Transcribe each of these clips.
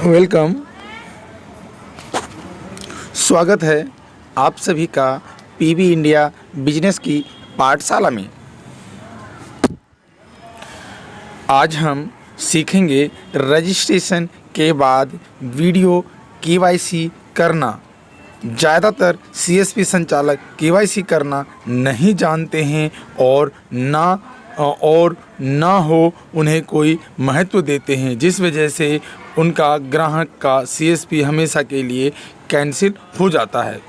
Welcome. स्वागत है आप सभी का पीबी इंडिया बिजनेस की पाठशाला में। आज हम सीखेंगे रजिस्ट्रेशन के बाद वीडियो केवाईसी करना। ज़्यादातर सीएसपी संचालक केवाईसी करना नहीं जानते हैं और ना हो उन्हें कोई महत्व देते हैं, जिस वजह से उनका ग्राहक का सीएसपी हमेशा के लिए कैंसिल हो जाता है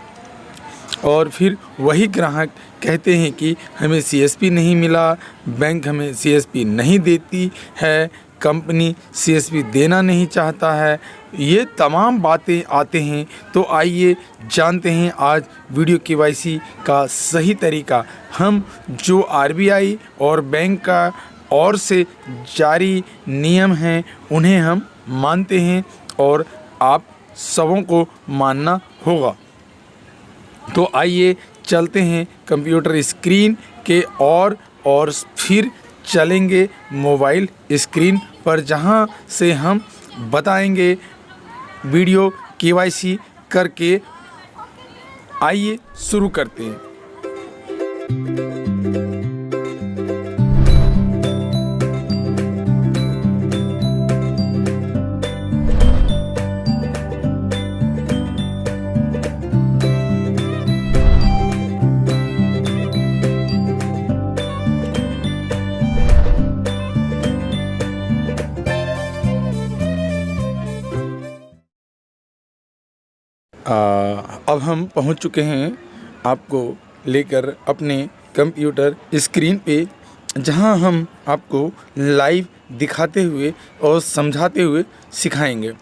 और फिर वही ग्राहक कहते हैं कि हमें सीएसपी नहीं मिला, बैंक हमें सीएसपी नहीं देती है, कंपनी सीएसपी देना नहीं चाहता है। ये तमाम बातें आते हैं। तो आइए जानते हैं आज वीडियो केवाईसी का सही तरीका। हम जो आरबीआई और बैंक का और से जारी नियम हैं उन्हें हम मानते हैं और आप सबों को मानना होगा। तो आइए चलते हैं कंप्यूटर स्क्रीन के और फिर चलेंगे मोबाइल स्क्रीन पर, जहां से हम बताएंगे वीडियो केवाईसी करके। आइए शुरू करते हैं। अब हम पहुंच चुके हैं आपको लेकर अपने कंप्यूटर स्क्रीन पे, जहां हम आपको लाइव दिखाते हुए और समझाते हुए सिखाएंगे।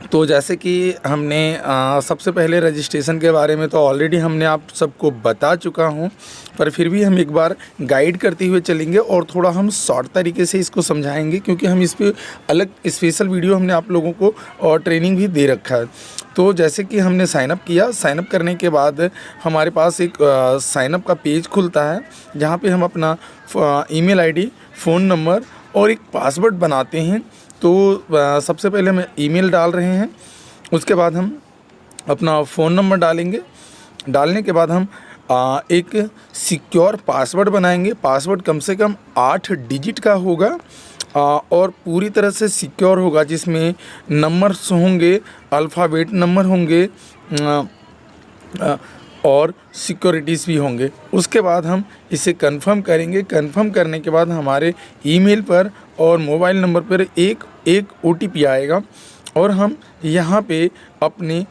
तो जैसे कि हमने सबसे पहले रजिस्ट्रेशन के बारे में तो ऑलरेडी हमने आप सबको बता चुका हूं, पर फिर भी हम एक बार गाइड करते हुए चलेंगे और थोड़ा हम शॉर्ट तरीके से इसको समझाएंगे, क्योंकि हम इस पे अलग स्पेशल वीडियो हमने आप लोगों को और ट्रेनिंग भी दे रखा है। तो जैसे कि हमने साइनअप किया, साइनअप करने के बाद हमारे पास एक साइनअप का पेज खुलता है, जहाँ पे हम अपना ईमेल आईडी, फ़ोन नंबर और एक पासवर्ड बनाते हैं। तो सबसे पहले हम ईमेल डाल रहे हैं, उसके बाद हम अपना फ़ोन नंबर डालेंगे। डालने के बाद हम एक सिक्योर पासवर्ड बनाएंगे। पासवर्ड कम से कम 8 डिजिट का होगा और पूरी तरह से सिक्योर होगा, जिसमें नंबर्स होंगे, अल्फ़ाबेट नंबर होंगे और सिक्योरिटीज़ भी होंगे। उसके बाद हम इसे कंफर्म करेंगे। कंफर्म करने के बाद हमारे ईमेल पर और मोबाइल नंबर पर एक ओटीपी आएगा और हम यहाँ पे अपने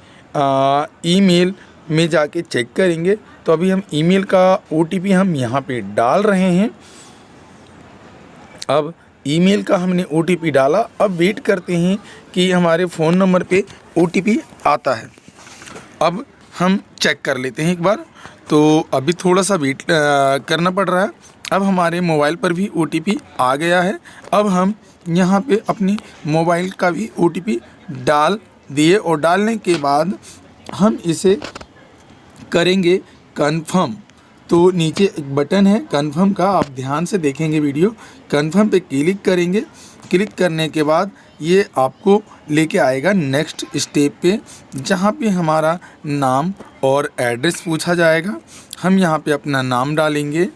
ईमेल में जाके चेक करेंगे। तो अभी हम ईमेल का ओटीपी हम यहाँ पे डाल रहे हैं। अब ईमेल का हमने ओटीपी डाला, अब वेट करते हैं कि हमारे फ़ोन नंबर पे ओटीपी आता है। अब हम चेक कर लेते हैं एक बार। तो अभी थोड़ा सा वेट करना पड़ रहा है। अब हमारे मोबाइल पर भी ओटीपी आ गया है। अब हम यहाँ पे अपनी मोबाइल का भी ओटीपी डाल दिए और डालने के बाद हम इसे करेंगे कंफर्म। तो नीचे एक बटन है कंफर्म का, आप ध्यान से देखेंगे वीडियो। कंफर्म पे क्लिक करेंगे। क्लिक करने के बाद ये आपको लेके आएगा नेक्स्ट स्टेप पे, जहाँ पे हमारा नाम और एड्रेस पूछा जाएगा। हम यहाँ पे अपना नाम डालेंगे,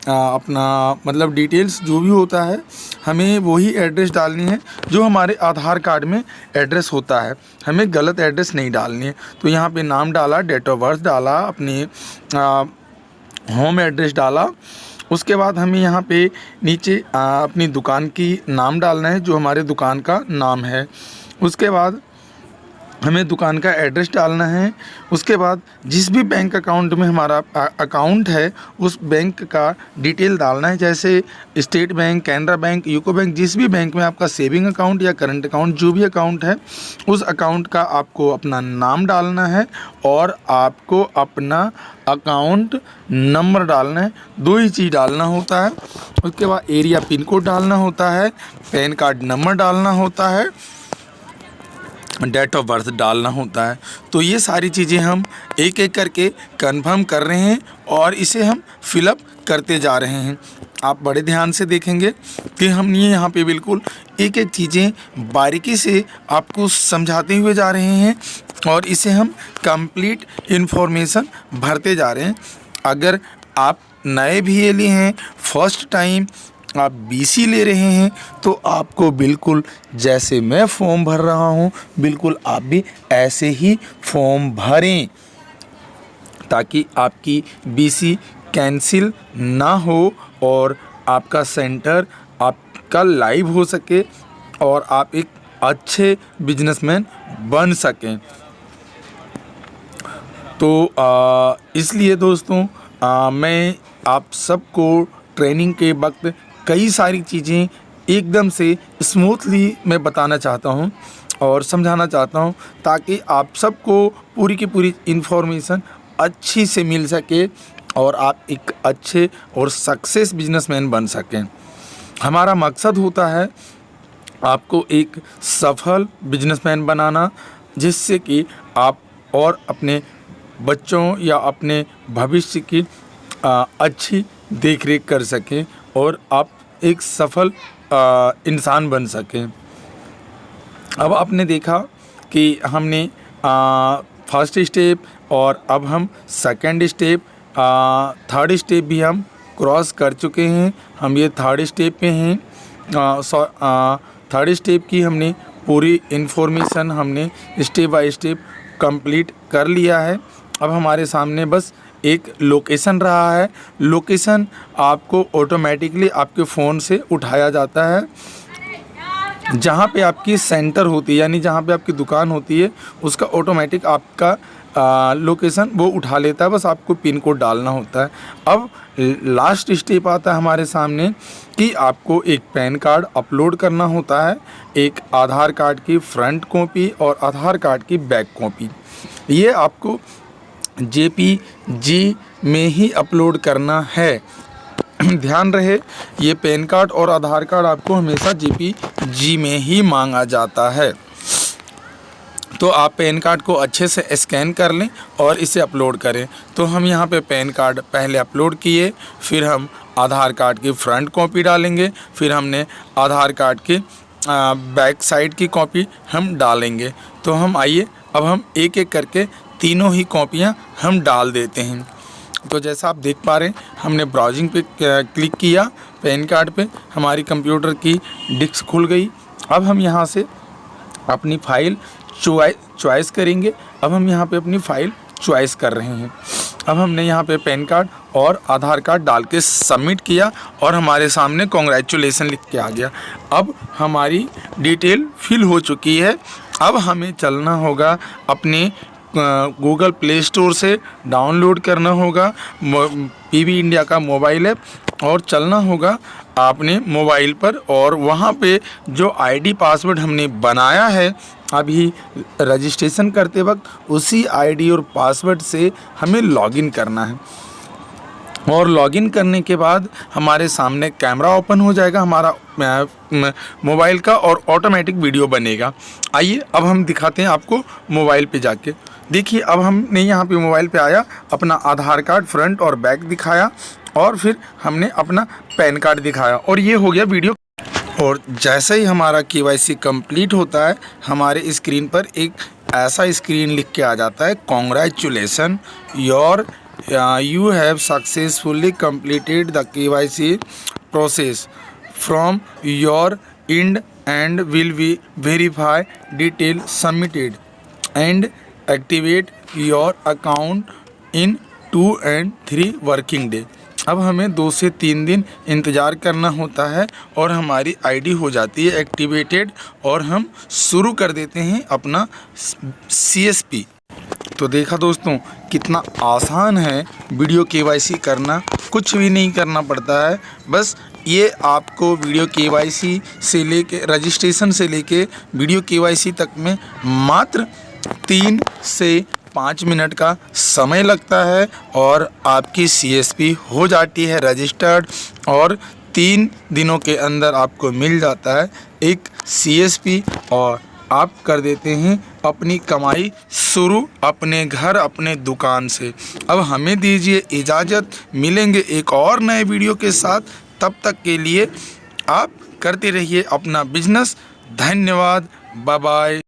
अपना मतलब डिटेल्स जो भी होता है हमें वही एड्रेस डालनी है जो हमारे आधार कार्ड में एड्रेस होता है। हमें गलत एड्रेस नहीं डालनी है। तो यहाँ पे नाम डाला, डेट ऑफ बर्थ डाला, अपनी होम एड्रेस डाला। उसके बाद हमें यहाँ पे नीचे अपनी दुकान की नाम डालना है, जो हमारे दुकान का नाम है। उसके बाद हमें दुकान का एड्रेस डालना है। उसके बाद जिस भी बैंक अकाउंट में हमारा अकाउंट है उस बैंक का डिटेल डालना है, जैसे state bank, Canara bank, UCO bank, जिस भी बैंक में आपका सेविंग अकाउंट या करंट अकाउंट जो भी अकाउंट है, उस अकाउंट का आपको अपना नाम डालना है और आपको अपना अकाउंट नंबर डालना है। 2 ही चीज़ डालना होता है। उसके बाद एरिया पिन कोड डालना होता है, पैन कार्ड नंबर डालना होता है, डेट ऑफ बर्थ डालना होता है। तो ये सारी चीज़ें हम एक एक करके कंफर्म कर रहे हैं और इसे हम फिलअप करते जा रहे हैं। आप बड़े ध्यान से देखेंगे कि हमने यहाँ पे बिल्कुल एक एक चीज़ें बारीकी से आपको समझाते हुए जा रहे हैं और इसे हम कंप्लीट इन्फॉर्मेशन भरते जा रहे हैं। अगर आप नए VLE हैं, फर्स्ट टाइम आप BC ले रहे हैं, तो आपको बिल्कुल जैसे मैं फॉर्म भर रहा हूं, बिल्कुल आप भी ऐसे ही फॉर्म भरें ताकि आपकी BC कैंसिल ना हो और आपका सेंटर आपका लाइव हो सके और आप एक अच्छे बिजनेसमैन बन सकें। तो इसलिए दोस्तों मैं आप सबको ट्रेनिंग के वक्त कई सारी चीज़ें एकदम से स्मूथली मैं बताना चाहता हूं और समझाना चाहता हूं ताकि आप सबको पूरी की पूरी इन्फॉर्मेशन अच्छी से मिल सके और आप एक अच्छे और सक्सेस बिजनेसमैन बन सकें। हमारा मकसद होता है आपको एक सफल बिजनेसमैन बनाना, जिससे कि आप और अपने बच्चों या अपने भविष्य की अच्छी देखरेख कर सकें और आप एक सफल इंसान बन सकें। अब आपने देखा कि हमने फर्स्ट स्टेप और अब हम सेकंड स्टेप, थर्ड स्टेप भी हम क्रॉस कर चुके हैं। हम ये थर्ड स्टेप पे हैं। थर्ड स्टेप की हमने पूरी इन्फॉर्मेशन हमने स्टेप बाय स्टेप कंप्लीट कर लिया है। अब हमारे सामने बस एक लोकेशन रहा है। लोकेशन आपको ऑटोमेटिकली आपके फ़ोन से उठाया जाता है। जहाँ पे आपकी सेंटर होती है यानी जहाँ पे आपकी दुकान होती है, उसका ऑटोमेटिक आपका लोकेशन वो उठा लेता है, बस आपको पिन कोड डालना होता है। अब लास्ट स्टेप आता है हमारे सामने कि आपको एक पैन कार्ड अपलोड करना होता है, एक आधार कार्ड की फ्रंट कॉपी और आधार कार्ड की बैक कॉपी। ये आपको JPG में ही अपलोड करना है। ध्यान रहे, ये पैन कार्ड और आधार कार्ड आपको हमेशा JPG में ही मांगा जाता है। तो आप पैन कार्ड को अच्छे से स्कैन कर लें और इसे अपलोड करें। तो हम यहाँ पे पैन कार्ड पहले अपलोड किए, फिर हम आधार कार्ड की फ्रंट कॉपी डालेंगे, फिर हमने आधार कार्ड की बैक साइड की कॉपी हम डालेंगे। तो हम आइए अब हम एक एक करके तीनों ही कॉपियाँ हम डाल देते हैं। तो जैसा आप देख पा रहे हैं, हमने ब्राउजिंग पे क्लिक किया, पैन कार्ड पे हमारी कंप्यूटर की डिस्क खुल गई। अब हम यहाँ से अपनी फ़ाइल चॉइस करेंगे। अब हम यहाँ पे अपनी फ़ाइल चॉइस कर रहे हैं। अब हमने यहाँ पे पैन कार्ड और आधार कार्ड डाल के सबमिट किया और हमारे सामने कॉन्ग्रेचुलेसन लिख के आ गया। अब हमारी डिटेल फिल हो चुकी है। अब हमें चलना होगा अपने गूगल प्ले स्टोर से डाउनलोड करना होगा PB इंडिया का मोबाइल ऐप और चलना होगा आपने मोबाइल पर और वहाँ पे जो ID पासवर्ड हमने बनाया है अभी रजिस्ट्रेशन करते वक्त, उसी ID और पासवर्ड से हमें लॉगिन करना है। और लॉगिन करने के बाद हमारे सामने कैमरा ओपन हो जाएगा हमारा मोबाइल का और ऑटोमेटिक वीडियो बनेगा। आइए अब हम दिखाते हैं आपको मोबाइल पे जाके। देखिए अब हमने यहाँ पे मोबाइल पे आया, अपना आधार कार्ड फ्रंट और बैक दिखाया और फिर हमने अपना पैन कार्ड दिखाया और ये हो गया वीडियो। और जैसे ही हमारा KYC कंप्लीट होता है, हमारे स्क्रीन पर एक ऐसा स्क्रीन लिख के आ जाता है, congratulation you have successfully completed the KYC process from your end and will be verify detail submitted and activate your account in 2 and 3 working day। अब हमें 2 से 3 दिन इंतज़ार करना होता है और हमारी ID हो जाती है एक्टिवेटेड और हम शुरू कर देते हैं अपना CSP। तो देखा दोस्तों कितना आसान है वीडियो KYC करना, कुछ भी नहीं करना पड़ता है। बस ये आपको वीडियो KYC से लेके रजिस्ट्रेशन से लेके वीडियो KYC तक में मात्र 3 से 5 मिनट का समय लगता है और आपकी CSP हो जाती है रजिस्टर्ड और 3 दिनों के अंदर आपको मिल जाता है एक CSP और आप कर देते हैं अपनी कमाई शुरू अपने घर अपने दुकान से। अब हमें दीजिए इजाज़त, मिलेंगे एक और नए वीडियो के साथ। तब तक के लिए आप करते रहिए अपना बिजनेस। धन्यवाद, बाय बाय।